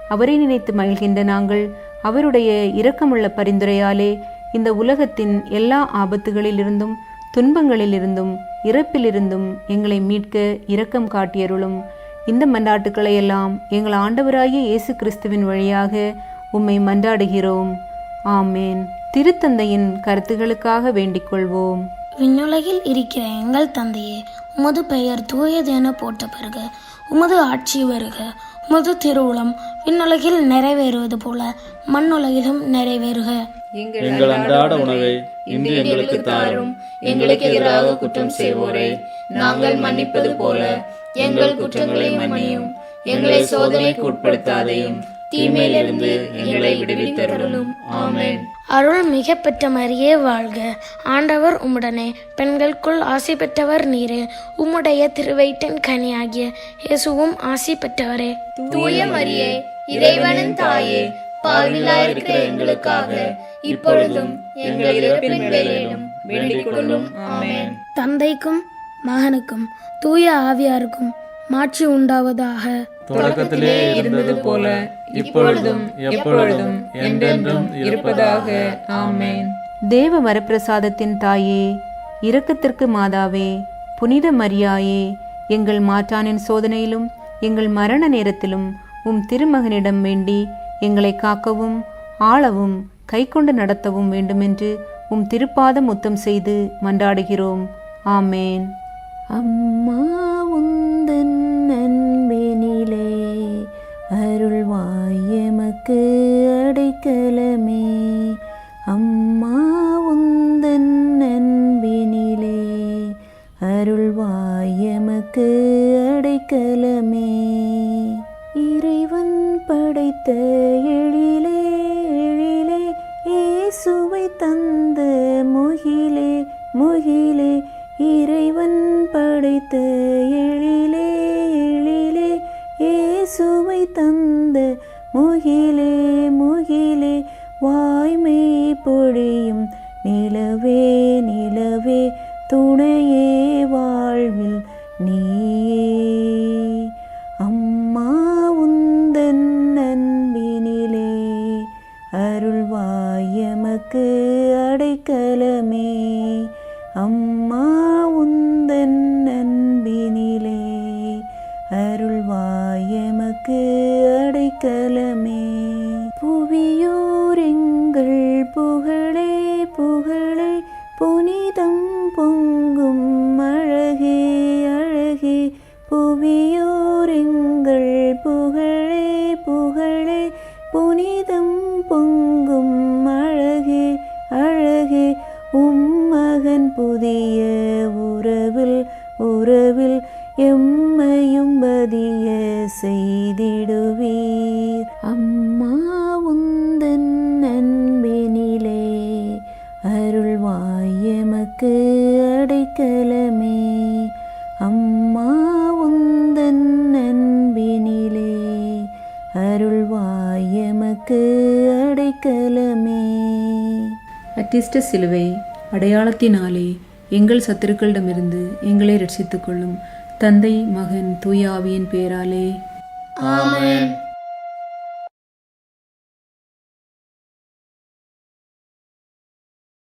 அவரை நினைத்து மகிழ்கின்ற நாங்கள் அவருடைய இரக்கமுள்ள பரிந்துரையாலே இந்த உலகத்தின் எல்லா ஆபத்துகளிலிருந்தும் துன்பங்களிலிருந்தும் இறப்பிலிருந்தும் எங்களை மீட்க இரக்கம் காட்டியருளும். இந்த மன்றாட்டுக்களை எல்லாம் எங்கள் ஆண்டவராகிய இயேசு கிறிஸ்துவின் வழியாக உம்மை மன்றாடுகிறோம். ஆமேன். திருத்தந்தையின் கருத்துகளுக்காக வேண்டிக் கொள்வோம். விண்ணுலகில் இருக்கிற எங்கள் தந்தையே, உமது பெயர் தூயது என போற்ற பெறுக. உமது ஆட்சி வருக. உமது திருவுளம் விண்ணுலகில் நிறைவேறுவது போல மண்ணுலகிலும் நிறைவேறுக. எங்கள் அன்றாட உணவை இன்று எங்களுக்கு தாரும். எங்களுக்கு எதிராக குற்றம் செய்வோரை நாங்கள் மன்னிப்பது போல எங்கள் குற்றங்களை மன்னியும். எங்களை சோதனைக்கு உட்படுத்தாதையும், தீமையிலிருந்து எங்களை விடுவித்தருளும். ஆமென். அருள் மிக பெற்ற மரியே வாழ்க, ஆண்டவர் உம்முடனே, பெண்களுக்குள் ஆசி பெற்றவர் நீரே. உம்முடைய திருவயிற்றின் கனியாகிய இயேசுவும் ஆசி பெற்றவரே. தூய மரியே, இறைவனின் தாயே, பாவிகளாயிருக்கிற எங்களுக்காக இப்பொழுதும் எங்கள் இறப்பின் வேளையிலும் வேண்டிக் கொள்ளும். ஆமென். தந்தைக்கும் மகனுக்கும் தூய ஆவியாருக்கும் மாட்சி உண்டாவதாக. தொடக்கத்திலே இருந்தது போல இப்பொழுதும் எப்பொழுதும் என்றென்றும் இருப்பதாக. ஆமென். தேவ வரப்பிரசாதத்தின் தாயே, இரக்கத்திற்கு மாதாவே, புனித மரியாயே, எங்கள் மாற்றானின் சோதனையிலும் எங்கள் மரண நேரத்திலும் உம் திருமகனிடம் வேண்டி எங்களை காக்கவும் ஆளவும் கைக்கொண்டு நடத்தவும் வேண்டுமென்று உம் திருப்பாதம் முத்தம் செய்து மன்றாடுகிறோம். ஆமேன். அம்மா உந்தன் அன்பினிலே அருள்வாய் எமக்கு அடைக்கலமே. அம்மா உந்தன் அன்பினிலே அருள்வாய் எமக்கு அடைக்கலமே. இறைவன் படைத்த எழிலே எழிலே இயேசுவை தந்த முகிலே முகிலே. இறைவன் படைத்த எழிலே எழிலே இயேசுவை தந்த முகிலே முகிலே. வாய்மை பொழியும் நிலவே நிலவே துணையே வாழ்வில் நீயே. அம்மா உந்தன் அன்பினிலே அருள்வாய் எமக்கு அடைக்கலமே. அம்மா உந்தன் அன்பினிலே அருள்வாய் எமக்கு அடைக்கலமே. புவியோர் எங்கள் புகழே புகழே புனிதம் பொங்கும் அழகே அழகே. புவியோர் எங்கள் புகழே புகழே புனிதம் பொங்கும் அழகே அழகே. உம்மகன் புதிய உறவில் உறவில் எம்மையும் பதிய செய்திடுவீர். அம்மா உந்தன் அன்பினிலே அருள்வாய் எமக்கு அடைக்கலமே. அம்மா உந்தன் அன்பினிலே அருள்வாய் எமக்கு அடைக்கலமே. அத்திஷ்ட சிலுவை அடையாளத்தினாலே எங்கள் சத்துருக்களிடமிருந்து எங்களை ரட்சித்துக் கொள்ளும். தந்தை மகன் தூய ஆவியின் பெயராலே. ஆமென்.